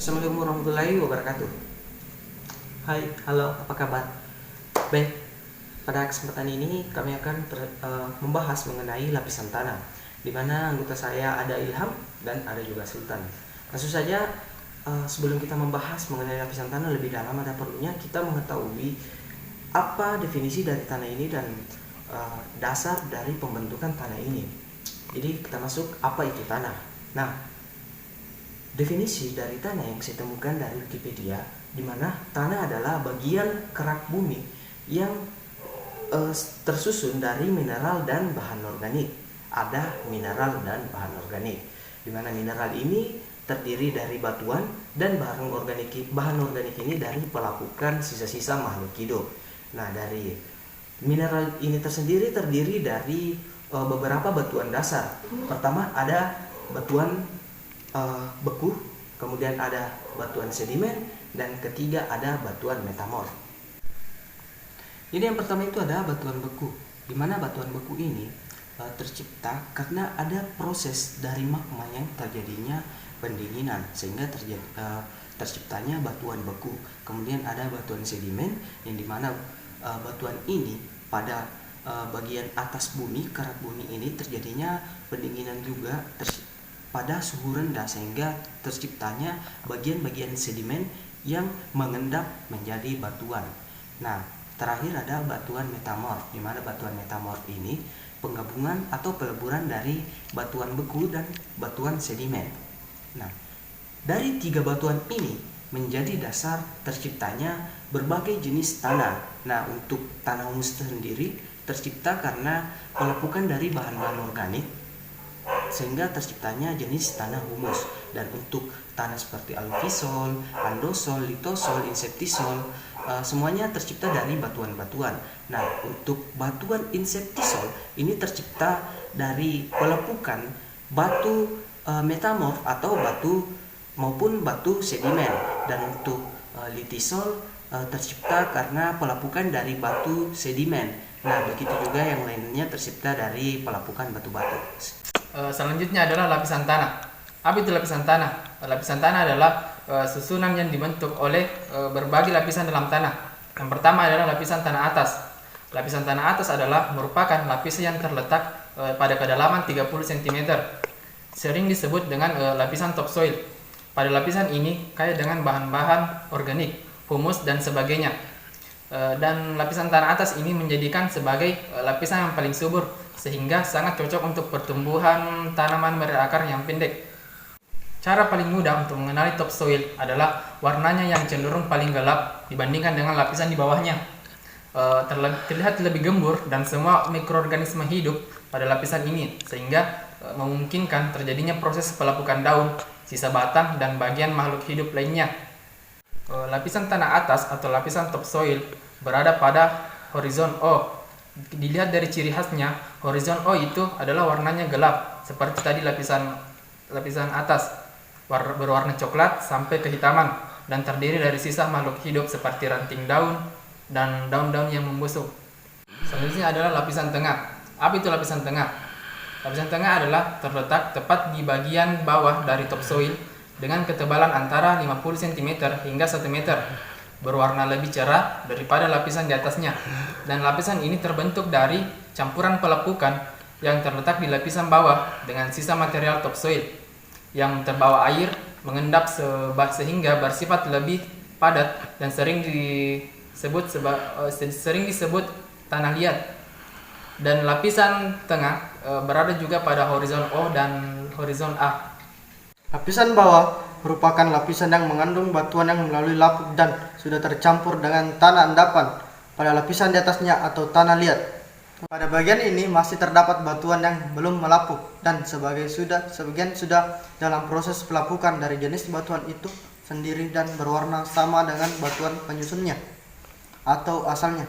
Assalamualaikum warahmatullahi wabarakatuh. Hai, halo, apa kabar? Baik, pada kesempatan ini kami akan membahas mengenai lapisan tanah, di mana anggota saya ada Ilham dan ada juga Sultan. Langsung saja, sebelum kita membahas mengenai lapisan tanah lebih dalam, ada perlunya kita mengetahui apa definisi dari tanah ini dan dasar dari pembentukan tanah ini. Jadi kita masuk apa itu tanah. Nah, definisi dari tanah yang saya temukan dari Wikipedia, di mana tanah adalah bagian kerak bumi yang tersusun dari mineral dan bahan organik. Ada mineral dan bahan organik, di mana mineral ini terdiri dari batuan dan bahan organik ini dari pelapukan sisa-sisa makhluk hidup. Nah, dari mineral ini tersendiri terdiri dari beberapa batuan dasar. Pertama ada batuan beku, kemudian ada batuan sedimen, dan ketiga ada batuan metamorf. Jadi yang pertama itu ada batuan beku, di mana batuan beku ini tercipta karena ada proses dari magma yang terjadinya pendinginan sehingga terciptanya batuan beku. Kemudian ada batuan sedimen yang dimana batuan ini pada bagian atas bumi, kerak bumi ini terjadinya pendinginan juga pada suhu rendah sehingga terciptanya bagian-bagian sedimen yang mengendap menjadi batuan. Nah, terakhir ada batuan metamorf, di mana batuan metamorf ini penggabungan atau peleburan dari batuan beku dan batuan sedimen. Nah, dari tiga batuan ini menjadi dasar terciptanya berbagai jenis tanah. Nah, untuk tanah humus sendiri tercipta karena pelepukan dari bahan-bahan organik sehingga terciptanya jenis tanah humus. Dan untuk tanah seperti alufisol, andosol, litosol, inseptisol, semuanya tercipta dari batuan-batuan. Nah, untuk batuan inseptisol ini tercipta dari pelepukan batu metamorf atau batu maupun batu sedimen. Dan untuk litisol tercipta karena pelepukan dari batu sedimen. Nah, begitu juga yang lainnya tercipta dari pelepukan batu-batu. Selanjutnya adalah lapisan tanah. Apa itu lapisan tanah? Lapisan tanah adalah susunan yang dibentuk oleh berbagai lapisan dalam tanah. Yang pertama adalah lapisan tanah atas. Lapisan tanah atas adalah merupakan lapisan yang terletak pada kedalaman 30 cm. Sering disebut dengan lapisan topsoil. Pada lapisan ini kaya dengan bahan-bahan organik, humus dan sebagainya. Dan lapisan tanah atas ini menjadikan sebagai lapisan yang paling subur sehingga sangat cocok untuk pertumbuhan tanaman berakar yang pendek. Cara paling mudah untuk mengenali topsoil adalah warnanya yang cenderung paling gelap dibandingkan dengan lapisan di bawahnya. Terlihat lebih gembur dan semua mikroorganisme hidup pada lapisan ini sehingga memungkinkan terjadinya proses pelepukan daun, sisa batang dan bagian makhluk hidup lainnya. Lapisan tanah atas atau lapisan topsoil berada pada horizon O. Dilihat dari ciri khasnya, horizon O itu adalah warnanya gelap seperti tadi lapisan atas, berwarna coklat sampai kehitaman dan terdiri dari sisa makhluk hidup seperti ranting daun dan daun-daun yang membusuk. Selanjutnya adalah lapisan tengah. Apa itu lapisan tengah? Lapisan tengah adalah terletak tepat di bagian bawah dari topsoil dengan ketebalan antara 50 cm hingga 1 meter, berwarna lebih cerah daripada lapisan di atasnya. Dan lapisan ini terbentuk dari campuran pelepukan yang terletak di lapisan bawah dengan sisa material topsoil yang terbawa air mengendap sehingga bersifat lebih padat dan sering disebut tanah liat. Dan lapisan tengah berada juga pada horizon O dan horizon A. Lapisan bawah merupakan lapisan yang mengandung batuan yang melalui lapuk dan sudah tercampur dengan tanah endapan pada lapisan di atasnya atau tanah liat. Pada bagian ini masih terdapat batuan yang belum melapuk dan sebagian sudah dalam proses pelapukan dari jenis batuan itu sendiri dan berwarna sama dengan batuan penyusunnya atau asalnya.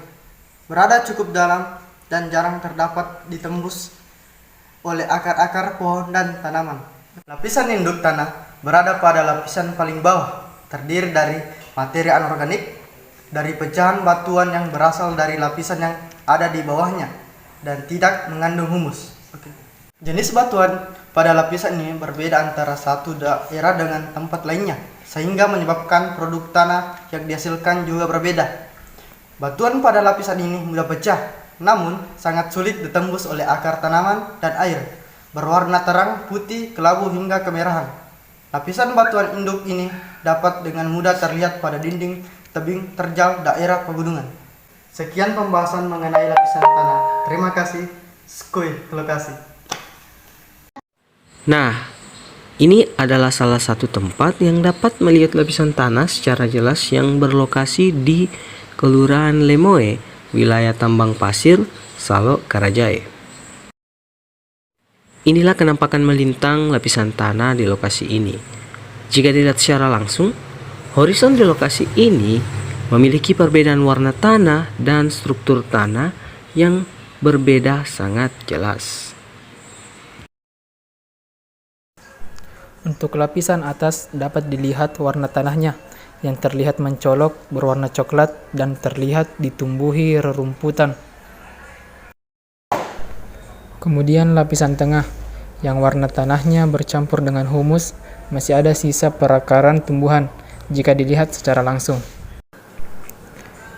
Berada cukup dalam dan jarang terdapat ditembus oleh akar-akar pohon dan tanaman. Lapisan induk tanah berada pada lapisan paling bawah, terdiri dari materi anorganik, dari pecahan batuan yang berasal dari lapisan yang ada di bawahnya, dan tidak mengandung humus. Jenis batuan pada lapisan ini berbeda antara satu daerah dengan tempat lainnya. sehingga menyebabkan produk tanah yang dihasilkan juga berbeda. Batuan pada lapisan ini mudah pecah, namun sangat sulit ditembus oleh akar tanaman dan air, berwarna terang, putih, kelabu hingga kemerahan. Lapisan batuan induk ini dapat dengan mudah terlihat pada dinding tebing terjal daerah pegunungan. Sekian pembahasan mengenai lapisan tanah. Terima kasih. Skuy ke lokasi. Nah, ini adalah salah satu tempat yang dapat melihat lapisan tanah secara jelas yang berlokasi di Kelurahan Lemoe, wilayah Tambang Pasir, Salo, Karajae. Inilah kenampakan melintang lapisan tanah di lokasi ini. Jika dilihat secara langsung, horizon di lokasi ini memiliki perbedaan warna tanah dan struktur tanah yang berbeda sangat jelas. Untuk lapisan atas dapat dilihat warna tanahnya yang terlihat mencolok berwarna coklat dan terlihat ditumbuhi rerumputan. Kemudian lapisan tengah yang warna tanahnya bercampur dengan humus, masih ada sisa perakaran tumbuhan jika dilihat secara langsung.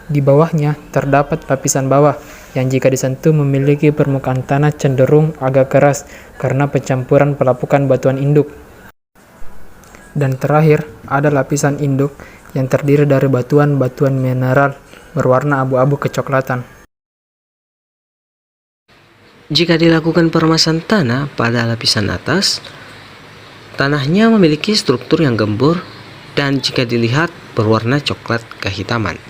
Di bawahnya terdapat lapisan bawah yang jika disentuh memiliki permukaan tanah cenderung agak keras karena pencampuran pelapukan batuan induk. Dan terakhir ada lapisan induk yang terdiri dari batuan-batuan mineral berwarna abu-abu kecoklatan. Jika dilakukan peremasan tanah pada lapisan atas, tanahnya memiliki struktur yang gembur dan jika dilihat berwarna coklat kehitaman.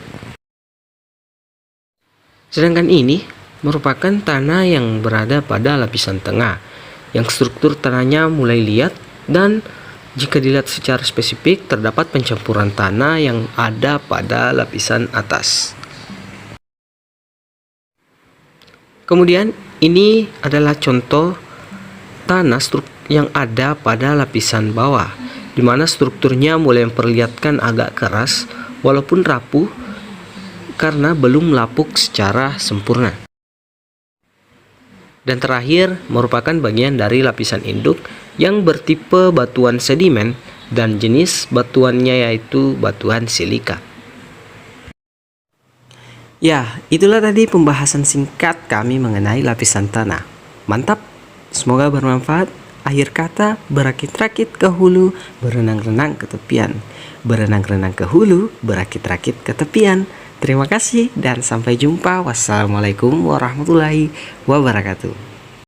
Sedangkan ini merupakan tanah yang berada pada lapisan tengah, yang struktur tanahnya mulai liat dan jika dilihat secara spesifik terdapat pencampuran tanah yang ada pada lapisan atas. Kemudian ini adalah contoh tanah yang ada pada lapisan bawah, di mana strukturnya mulai memperlihatkan agak keras walaupun rapuh karena belum lapuk secara sempurna. Dan terakhir merupakan bagian dari lapisan induk yang bertipe batuan sedimen dan jenis batuannya yaitu batuan silika. Ya, itulah tadi pembahasan singkat kami mengenai lapisan tanah. Mantap, semoga bermanfaat. Akhir kata, berakit-rakit ke hulu, berenang-renang ke tepian. Berenang-renang ke hulu, berakit-rakit ke tepian. Terima kasih dan sampai jumpa. Wassalamualaikum warahmatullahi wabarakatuh.